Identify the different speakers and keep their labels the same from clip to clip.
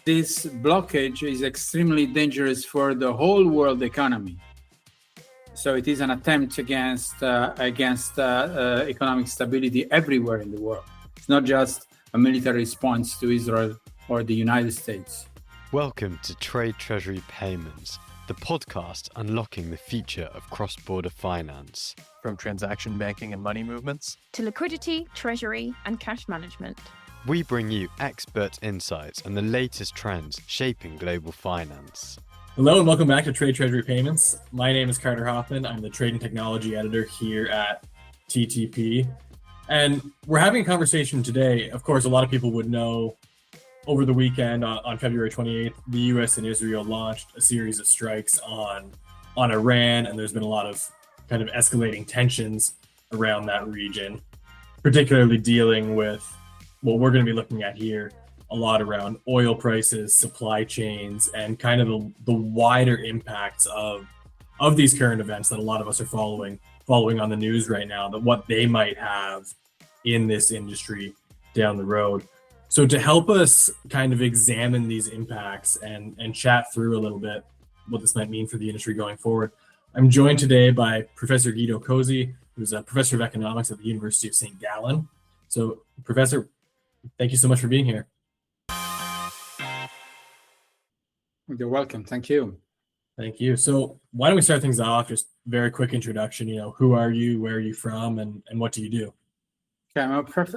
Speaker 1: This blockage is extremely dangerous for the whole world economy. So it is an attempt against economic stability everywhere in the world. It's not just a military response to Israel or the United States.
Speaker 2: Welcome to Trade Treasury Payments, the podcast unlocking the future of cross-border finance.
Speaker 3: From transaction banking and money movements
Speaker 4: to liquidity, treasury, and cash management.
Speaker 2: We bring you expert insights and the latest trends shaping global finance.
Speaker 5: Hello and welcome back to Trade Treasury Payments. My name is Carter Hoffman. I'm the Trade and Technology Editor here at TTP. And we're having a conversation today. Of course, a lot of people would know over the weekend on February 28th, the US and Israel launched a series of strikes on Iran. And there's been a lot of kind of escalating tensions around that region, particularly dealing with what we're going to be looking at here, a lot around oil prices, supply chains, and kind of the wider impacts of these current events that a lot of us are following on the news right now, that what they might have in this industry down the road. So to help us kind of examine these impacts and chat through a little bit what this might mean for the industry going forward, I'm joined today by Professor Guido Cozzi, who's a professor of economics at the University of St. Gallen. So, Professor, thank you so much for being here.
Speaker 1: You're welcome. Thank you.
Speaker 5: Thank you. So why don't we start things off? Just very quick introduction. Who are you? Where are you from? And what do you do?
Speaker 1: Okay,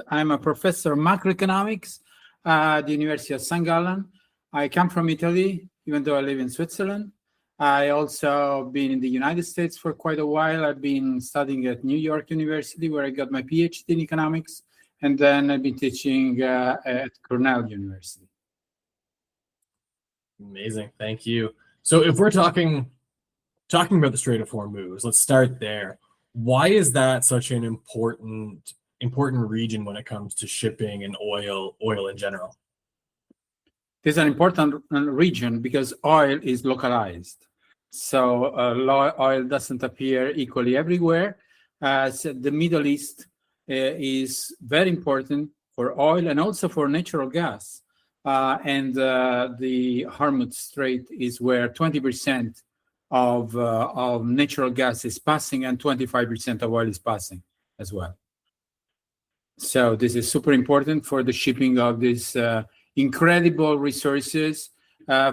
Speaker 1: I'm a professor of macroeconomics at the University of St. Gallen. I come from Italy, even though I live in Switzerland. I also been in the United States for quite a while. I've been studying at New York University, where I got my PhD in economics. And then I've been teaching at Cornell University.
Speaker 5: Amazing. Thank you. So if we're talking about the Strait of Hormuz, let's start there. Why is that such an important region when it comes to shipping and oil in general?
Speaker 1: It's an important region because oil is localized. So oil doesn't appear equally everywhere. So the Middle East is very important for oil and also for natural gas. And the Hormuz Strait is where 20% of natural gas is passing and 25% of oil is passing as well. So this is super important for the shipping of these incredible resources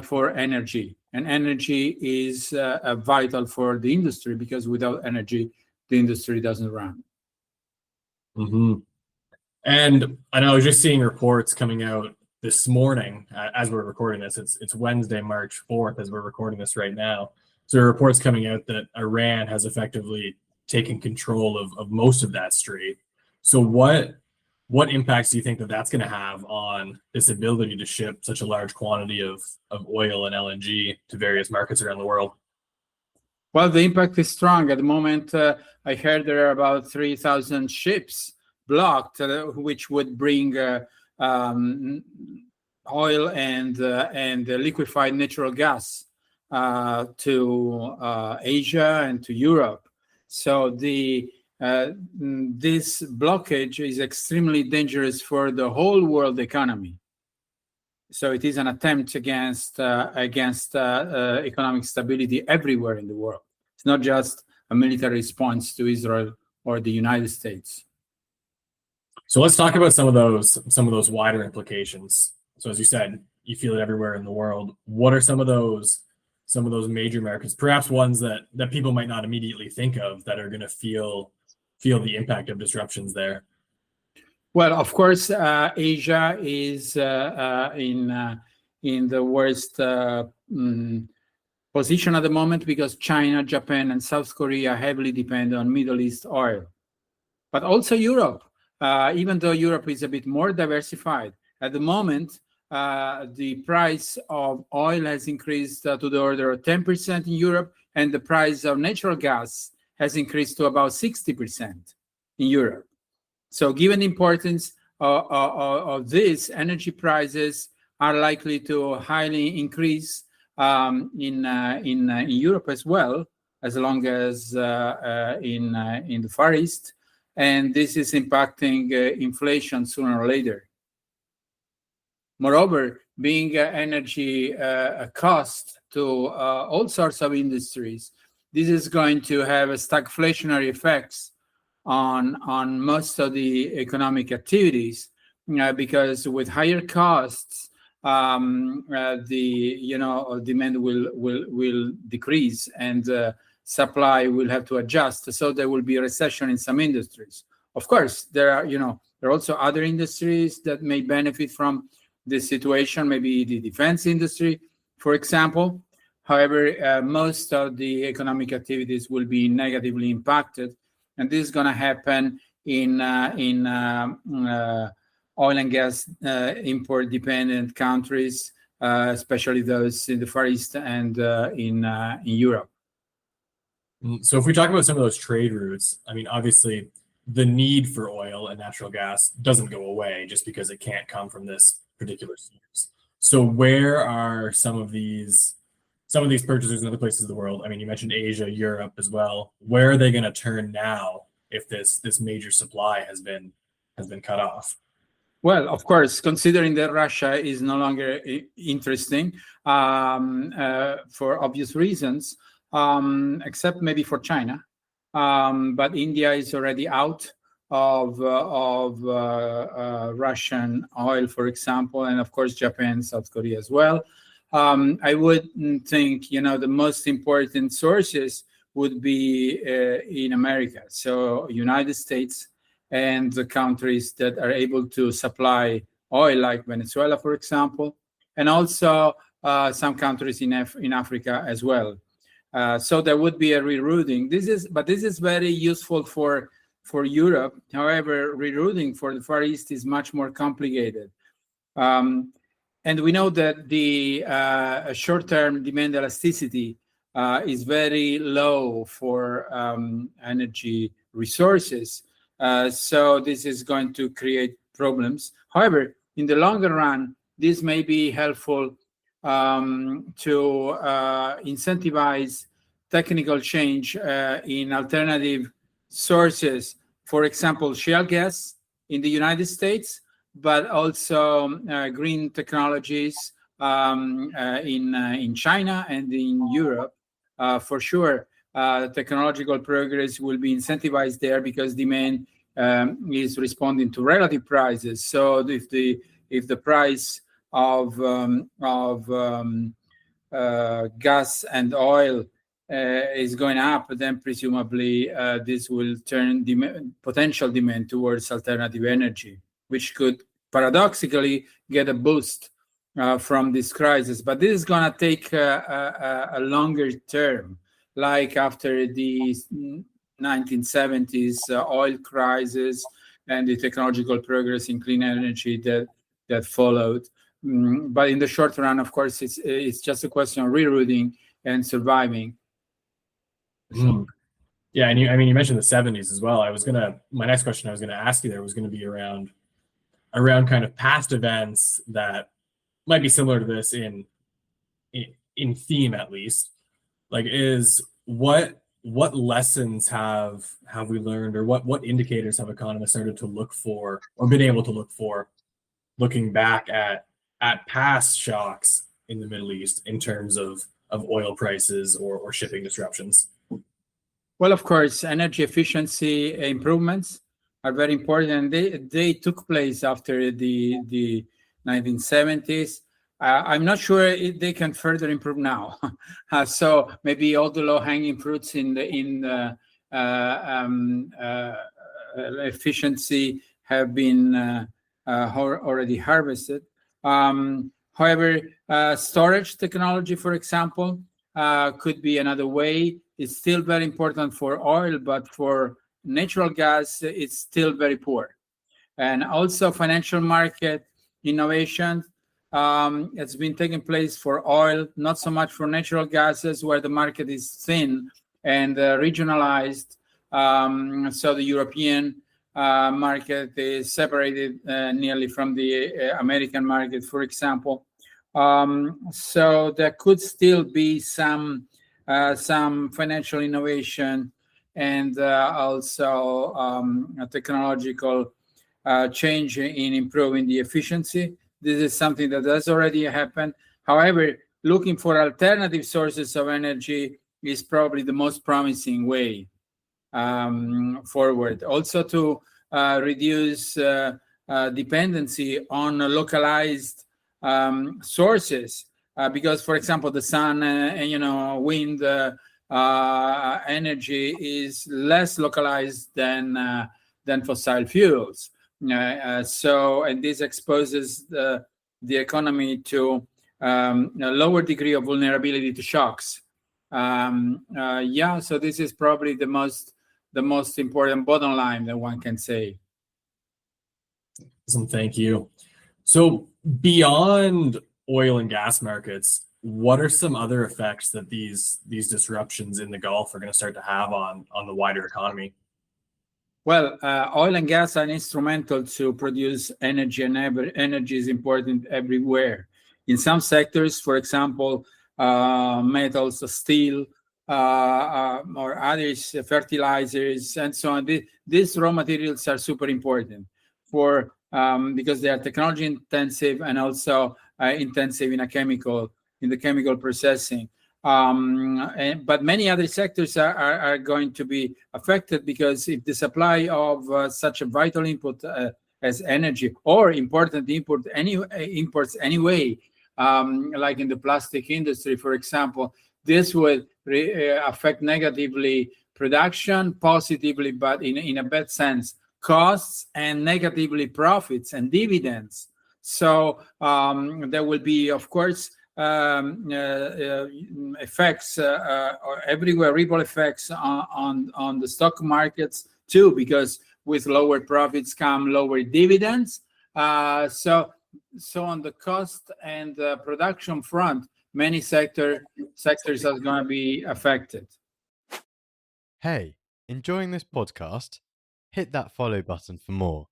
Speaker 1: for energy. And energy is vital for the industry because without energy, the industry doesn't run.
Speaker 5: Mm-hmm. And I know I was just seeing reports coming out this morning as we're recording this. It's Wednesday, March 4th, as we're recording this right now. So there are reports coming out that Iran has effectively taken control of most of that strait. So what impacts do you think that's going to have on this ability to ship such a large quantity of oil and LNG to various markets around the world?
Speaker 1: Well, the impact is strong. At the moment, I heard there are about 3,000 ships blocked, which would bring oil and liquefied natural gas to Asia and to Europe. So this blockage is extremely dangerous for the whole world economy. So it is an attempt against economic stability everywhere in the world. It's not just a military response to Israel or the United States.
Speaker 5: So let's talk about some of those wider implications. So as you said, you feel it everywhere in the world. What are some of those major markets, perhaps ones that people might not immediately think of, that are going to feel the impact of disruptions there?
Speaker 1: Well, of course, Asia is in the worst position at the moment because China, Japan, and South Korea heavily depend on Middle East oil. But also Europe, even though Europe is a bit more diversified. At the moment, the price of oil has increased to the order of 10% in Europe, and the price of natural gas has increased to about 60% in Europe. So given the importance of this, energy prices are likely to highly increase in Europe as well, as long as in the Far East. And this is impacting inflation sooner or later. Moreover, being energy a cost to all sorts of industries, this is going to have a stagflationary effects on most of the economic activities, because with higher costs, the demand will decrease and supply will have to adjust. So there will be a recession in some industries. Of course, there are also other industries that may benefit from this situation, maybe the defense industry, for example. However, most of the economic activities will be negatively impacted, and this is going to happen in oil and gas import-dependent countries, especially those in the Far East and in Europe.
Speaker 5: So if we talk about some of those trade routes, I mean, obviously, the need for oil and natural gas doesn't go away just because it can't come from this particular source. So where are some of these purchasers in other places of the world? I mean, you mentioned Asia, Europe as well. Where are they going to turn now if this major supply has been cut off?
Speaker 1: Well, of course, considering that Russia is no longer interesting for obvious reasons, except maybe for China. But India is already out of Russian oil, for example, and of course Japan, South Korea as well. I would think, the most important sources would be in America, so United States and the countries that are able to supply oil, like Venezuela, for example, and also some countries in Africa as well. So there would be a rerouting. This is very useful for Europe. However, rerouting for the Far East is much more complicated. And we know that the short-term demand elasticity is very low for energy resources. So this is going to create problems. However, in the longer run, this may be helpful to incentivize technical change in alternative sources. For example, shale gas in the United States, but also green technologies in China and in Europe. For sure, technological progress will be incentivized there because demand is responding to relative prices. So if the price of gas and oil is going up, then presumably this will turn potential demand towards alternative energy, which could paradoxically get a boost from this crisis. But this is going to take a longer term, like after the 1970s oil crisis and the technological progress in clean energy that followed. But in the short run, of course, it's just a question of rerouting and surviving.
Speaker 5: Yeah, and you mentioned the 70s as well. My next question I was gonna ask you there was gonna be around kind of past events that might be similar to this in theme, at least. Like, what lessons have we learned, or what indicators have economists started to look for or been able to look for, looking back at past shocks in the Middle East in terms of oil prices or shipping disruptions?
Speaker 1: Well, of course, energy efficiency improvements are very important. They took place after the 1970s. I'm not sure if they can further improve now. So maybe all the low-hanging fruits in the efficiency have been already harvested. However, storage technology, for example, could be another way. It's still very important for oil, but for natural gas, it's still very poor. And also financial market innovation has been taking place for oil, not so much for natural gases, where the market is thin and regionalized. So the European market is separated nearly from the American market, for example. So there could still be some financial innovation and also a technological change in improving the efficiency. This is something that has already happened. However, looking for alternative sources of energy is probably the most promising way forward. Also to reduce dependency on localized sources, because, for example, the sun, wind energy is less localized than fossil fuels. And this exposes the economy to a lower degree of vulnerability to shocks. So this is probably the most important bottom line that one can say.
Speaker 5: Awesome, thank you. So beyond oil and gas markets, what are some other effects that these disruptions in the Gulf are going to start to have on the wider economy?
Speaker 1: Well, oil and gas are instrumental to produce energy, and energy is important everywhere. In some sectors, for example, metals, steel, or others, fertilizers, and so on. These raw materials are super important because they are technology intensive and also intensive in the chemical processing. But many other sectors are going to be affected, because if the supply of such a vital input as energy, or important imports anyway, like in the plastic industry, for example, this would affect negatively production, positively, but in a bad sense, costs, and negatively profits and dividends. So there will be, of course, effects everywhere, ripple effects on the stock markets too, because with lower profits come lower dividends. So on the cost and production front, many sectors are going to be affected.
Speaker 2: Hey, enjoying this podcast? Hit that follow button for more.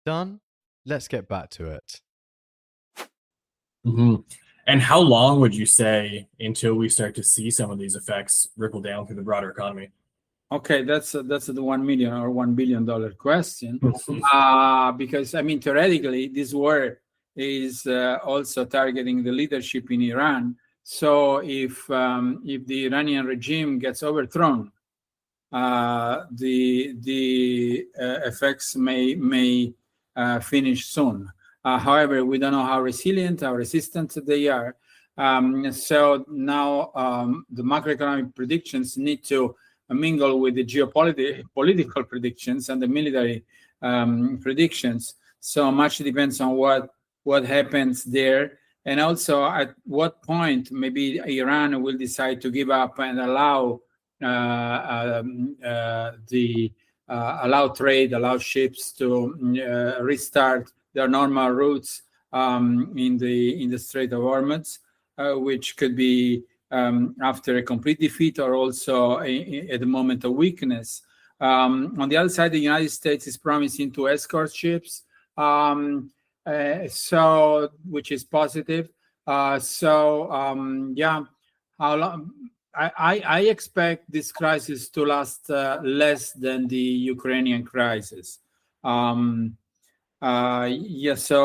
Speaker 2: Done? Let's get back to it.
Speaker 5: Mm-hmm. And how long would you say until we start to see some of these effects ripple down through the broader economy?
Speaker 1: Okay, that's the $1 million or $1 billion question. Because theoretically, this war is also targeting the leadership in Iran. So if the Iranian regime gets overthrown, the effects may finish soon. However, we don't know how resilient, how resistant they are. So now the macroeconomic predictions need to mingle with the geopolitical predictions and the military predictions. So much depends on what happens there, and also at what point maybe Iran will decide to give up and allow trade, allow ships to restart their normal routes in the Strait of Hormuz, which could be after a complete defeat or also at the moment of weakness. On the other side, the United States is promising to escort ships, which is positive. How long? I expect this crisis to last less than the Ukrainian crisis. So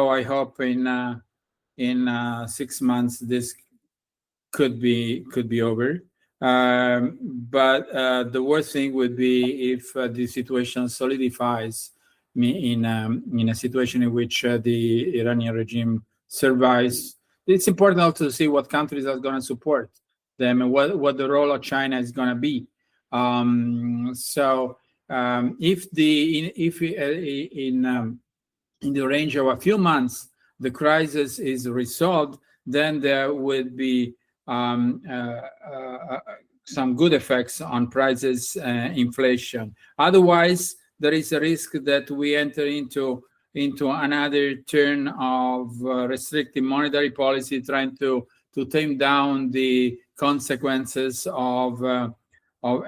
Speaker 1: I hope in 6 months this could be over. But the worst thing would be if the situation solidifies in a situation in which the Iranian regime survives. It's important also to see what countries are going to support them and what the role of China is going to be. If in the range of a few months the crisis is resolved, then there would be some good effects on prices, inflation. Otherwise, there is a risk that we enter into another turn of restrictive monetary policy, trying to tame down the consequences of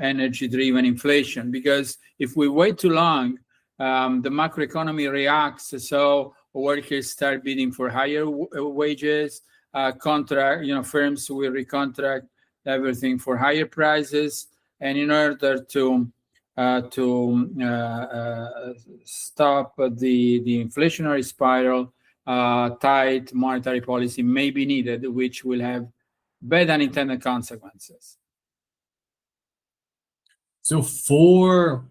Speaker 1: energy-driven inflation. Because if we wait too long, the macroeconomy reacts, so workers start bidding for higher wages. Firms will recontract everything for higher prices, and in order to stop the inflationary spiral, tight monetary policy may be needed, which will have bad unintended consequences.
Speaker 5: So for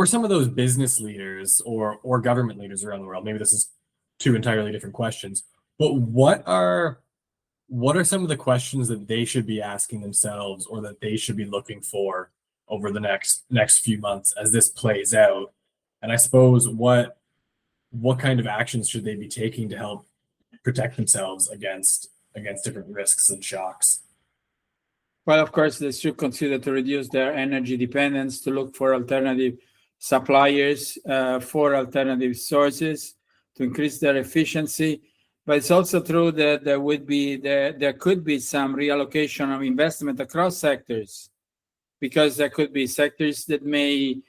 Speaker 5: some of those business leaders or government leaders around the world, maybe this is two entirely different questions, but what are some of the questions that they should be asking themselves or that they should be looking for over the next few months as this plays out? And I suppose what kind of actions should they be taking to help protect themselves against different risks and shocks?
Speaker 1: Well, of course, they should consider to reduce their energy dependence, to look for alternative suppliers, for alternative sources, to increase their efficiency. But it's also true that there could be some reallocation of investment across sectors, because there could be sectors that may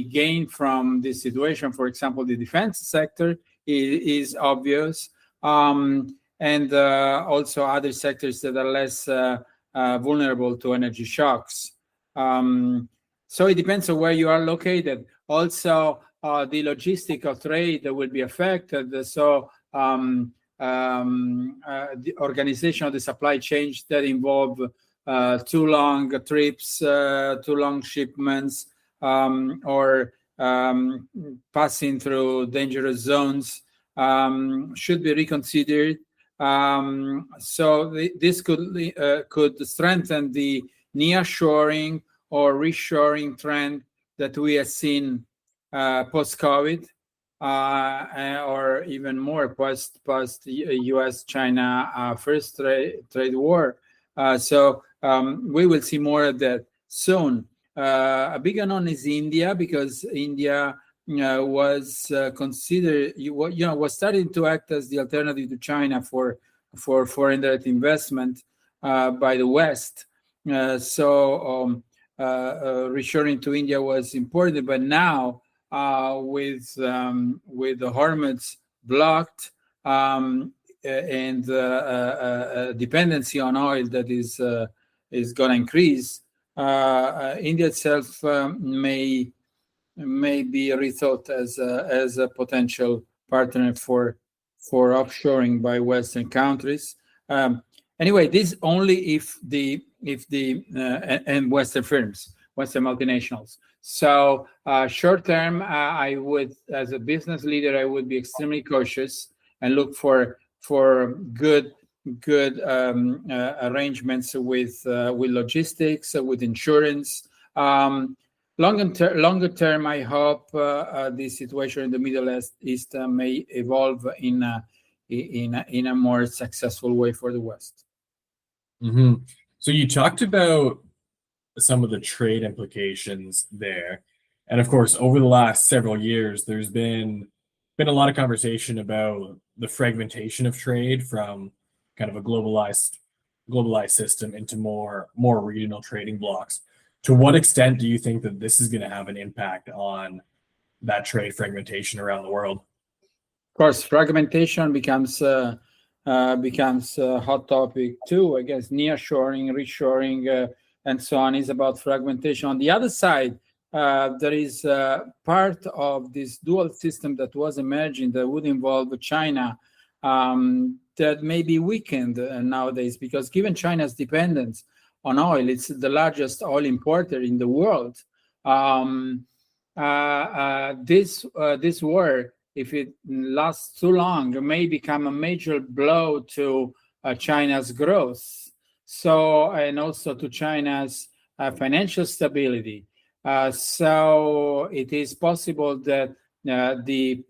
Speaker 1: gain from this situation. For example, the defense sector is obvious, and also other sectors that are less vulnerable to energy shocks. So it depends on where you are located. Also, the logistical trade will be affected. So the organization of the supply chains that involve too long trips, too long shipments, or passing through dangerous zones should be reconsidered. So this could strengthen the nearshoring or reshoring trend that we have seen post-COVID, or even more post U.S.-China first trade war. So we will see more of that soon. A big unknown is India, because India was considered, was starting to act as the alternative to China for foreign direct investment by the West. So reshoring to India was important, but now with the Hormuz blocked and dependency on oil that is going to increase, India itself may be rethought as a potential partner for offshoring by Western countries. Anyway, this only if the and Western firms, Western multinationals. So short term, I would, as a business leader, I would be extremely cautious and look for good arrangements with logistics, with insurance. Longer term, I hope the situation in the Middle East may evolve in a more successful way for the West.
Speaker 5: Mm-hmm. So you talked about some of the trade implications there, and of course, over the last several years, there's been a lot of conversation about the fragmentation of trade from kind of a globalized system into more regional trading blocks. To what extent do you think that this is going to have an impact on that trade fragmentation around the world?
Speaker 1: Of course, fragmentation becomes a hot topic too. I guess nearshoring, reshoring, and so on is about fragmentation. On the other side, there is part of this dual system that was emerging that would involve China that may be weakened nowadays, because given China's dependence on oil, it's the largest oil importer in the world. This war, if it lasts too long, may become a major blow to China's growth. So, and also to China's financial stability. So it is possible that the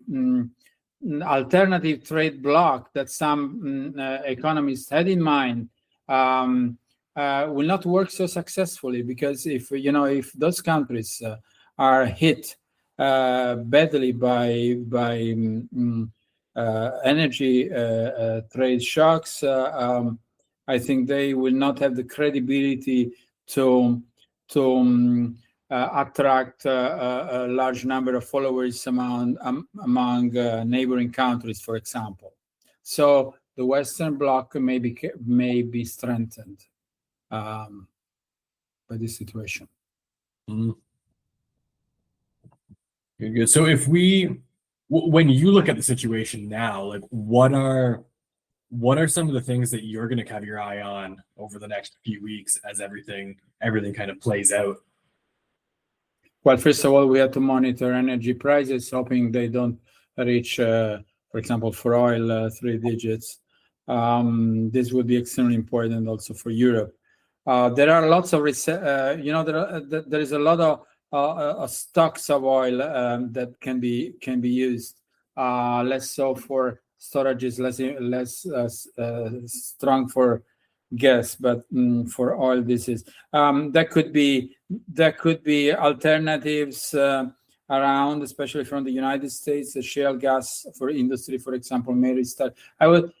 Speaker 1: alternative trade bloc that some economists had in mind will not work so successfully, because if those countries are hit badly by energy trade shocks, I think they will not have the credibility to attract a large number of followers among neighboring countries, for example. So the Western Bloc may be strengthened by this situation.
Speaker 5: Mm. Good. So if we when you look at the situation now, like what are some of the things that you're going to have your eye on over the next few weeks as everything kind of plays out?
Speaker 1: Well, first of all, we have to monitor energy prices, hoping they don't reach, for example, for oil, 3 digits. This would be extremely important also for Europe. There are lots of, there is a lot of stocks of oil that can be used. Less so for storages, less strong for gas, but for oil, this is there could be alternatives around, especially from the United States. The shale gas for industry, for example, may restart. I would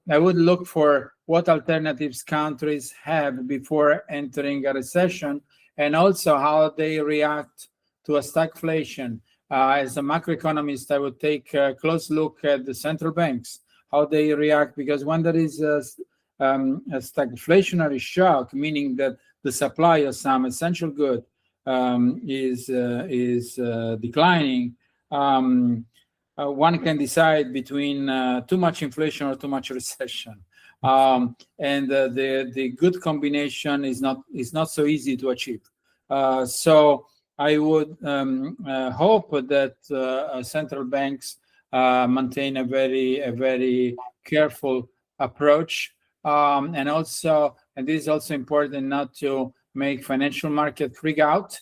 Speaker 1: look for what alternatives countries have before entering a recession, and also how they react to a stagflation. As a macroeconomist, I would take a close look at the central banks, how they react, because when there is a stagflationary shock, meaning that the supply of some essential good is declining, one can decide between too much inflation or too much recession, and the good combination is not so easy to achieve. So I would hope that central banks maintain a very careful approach, and this is also important, not to make financial market freak out,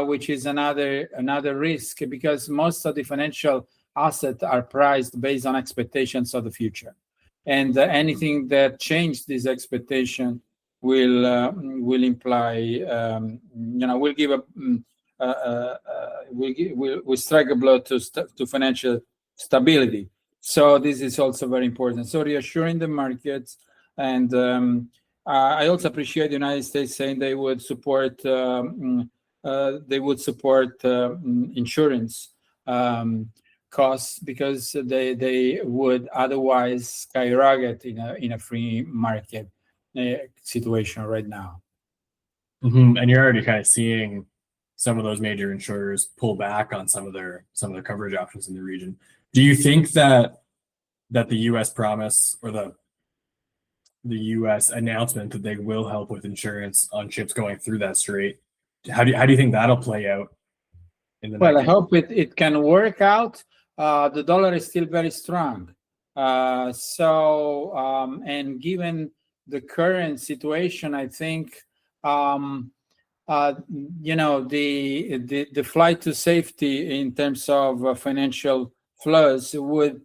Speaker 1: which is another risk, because most of the financial assets are priced based on expectations of the future, and anything that changes this expectation will imply, will give will strike a blow to financial stability. So this is also very important. So reassuring the markets, and I also appreciate the United States saying they would support insurance costs, because they would otherwise skyrocket in a free market situation right now.
Speaker 5: Mm-hmm. And you're already kind of seeing some of those major insurers pull back on some of their coverage options in the region. Do you think that the U.S. promise, or the U.S. announcement that they will help with insurance on ships going through that strait, how do you think that'll play out in the
Speaker 1: Well,
Speaker 5: next
Speaker 1: I hope it can work out. The dollar is still very strong. And given the current situation, I think the flight to safety in terms of financial flows would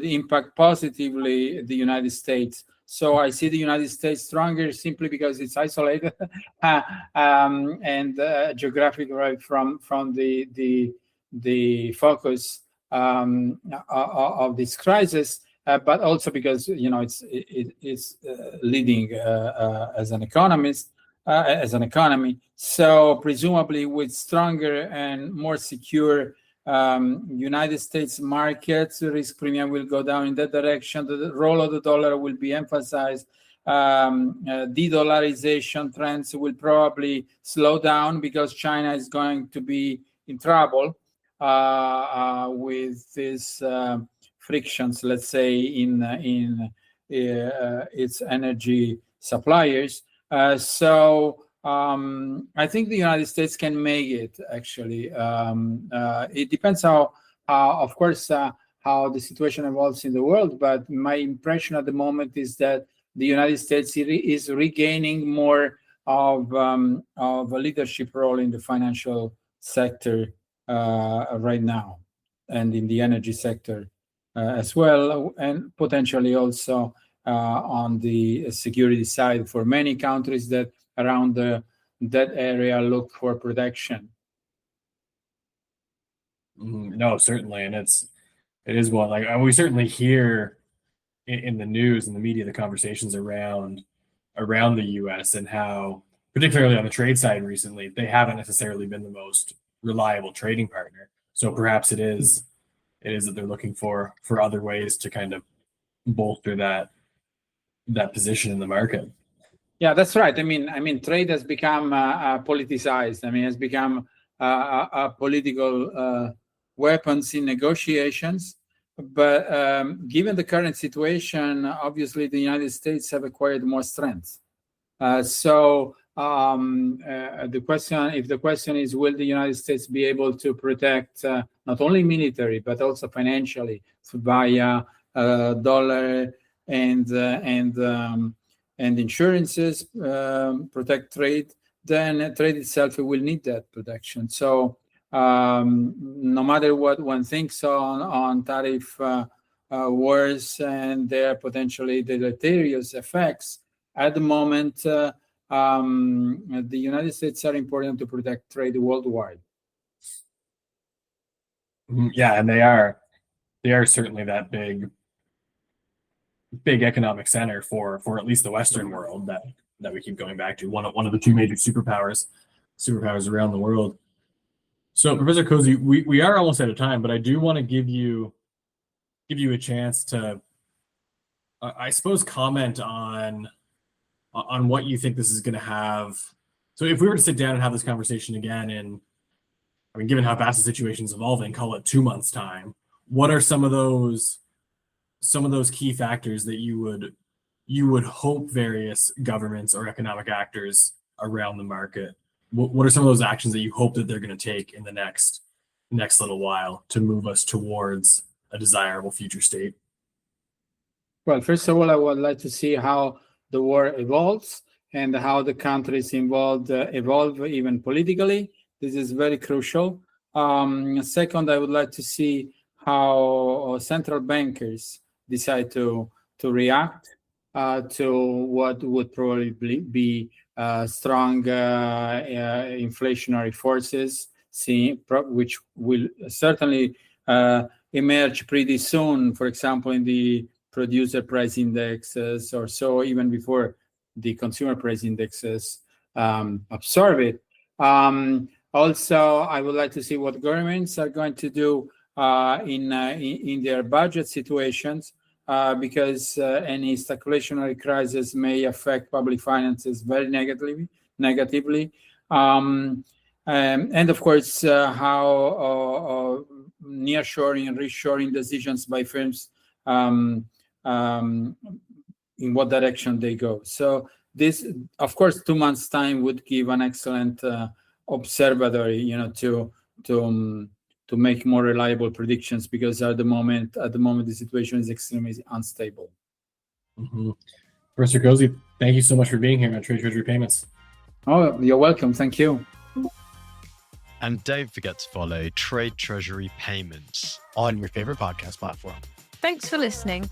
Speaker 1: impact positively the United States. So I see the United States stronger simply because it's isolated and geographic, right, from the focus of this crisis, but also because it's leading as an economist, as an economy. So presumably with stronger and more secure United States markets, risk premium will go down in that direction. The role of the dollar will be emphasized. De-dollarization trends will probably slow down, because China is going to be in trouble with these frictions, let's say, in its energy suppliers. So I think the United States can make it, actually. It depends how of course, how the situation evolves in the world. But my impression at the moment is that the United States is regaining more of a leadership role in the financial sector right now, and in the energy sector as well, and potentially also on the security side for many countries that around that area look for protection.
Speaker 5: No, certainly, and it is one, like, we certainly hear in the news and the media the conversations around the U.S. and how, particularly on the trade side recently, they haven't necessarily been the most reliable trading partner. So perhaps it is that they're looking for other ways to kind of bolster that position in the market.
Speaker 1: Yeah, that's right. I mean, trade has become politicized. I mean, has become a political weapons in negotiations. But given the current situation, obviously the United States have acquired more strength. So the question is, will the United States be able to protect not only military but also financially via dollar and insurances, protect trade? Then trade itself will need that protection. So no matter what one thinks on tariff wars and their potentially deleterious effects, at the moment, the United States are important to protect trade worldwide.
Speaker 5: Yeah, and they are certainly that big economic center for at least the Western world that we keep going back to. One of the two major superpowers around the world. So, Professor Cozzi, we are almost out of time, but I do want to give you a chance to, I suppose, comment on what you think this is going to have. So, if we were to sit down and have this conversation again, and I mean, given how fast the situation is evolving, call it 2 months' time, what are some of those key factors that you would hope various governments or economic actors around the market? What are some of those actions that you hope that they're going to take in the next little while to move us towards a desirable future state?
Speaker 1: Well, first of all, I would like to see how the war evolves and how the countries involved evolve even politically. This is very crucial. Second, I would like to see how central bankers decide to react to what would probably be strong inflationary forces, which will certainly emerge pretty soon, for example, in the producer price indexes or so, even before the consumer price indexes absorb it. Also, I would like to see what governments are going to do in their budget situations, because any stagflationary crisis may affect public finances very negatively. And of course, how nearshoring and reshoring decisions by firms, in what direction they go. So this, of course, 2 months' time would give an excellent observatory, to make more reliable predictions, because at the moment the situation is extremely unstable.
Speaker 5: Mm-hmm. Professor Cozzi, thank you so much for being here on Trade Treasury Payments.
Speaker 1: Oh, you're welcome. Thank you.
Speaker 2: And don't forget to follow Trade Treasury Payments
Speaker 3: On your favorite podcast platform.
Speaker 4: Thanks for listening.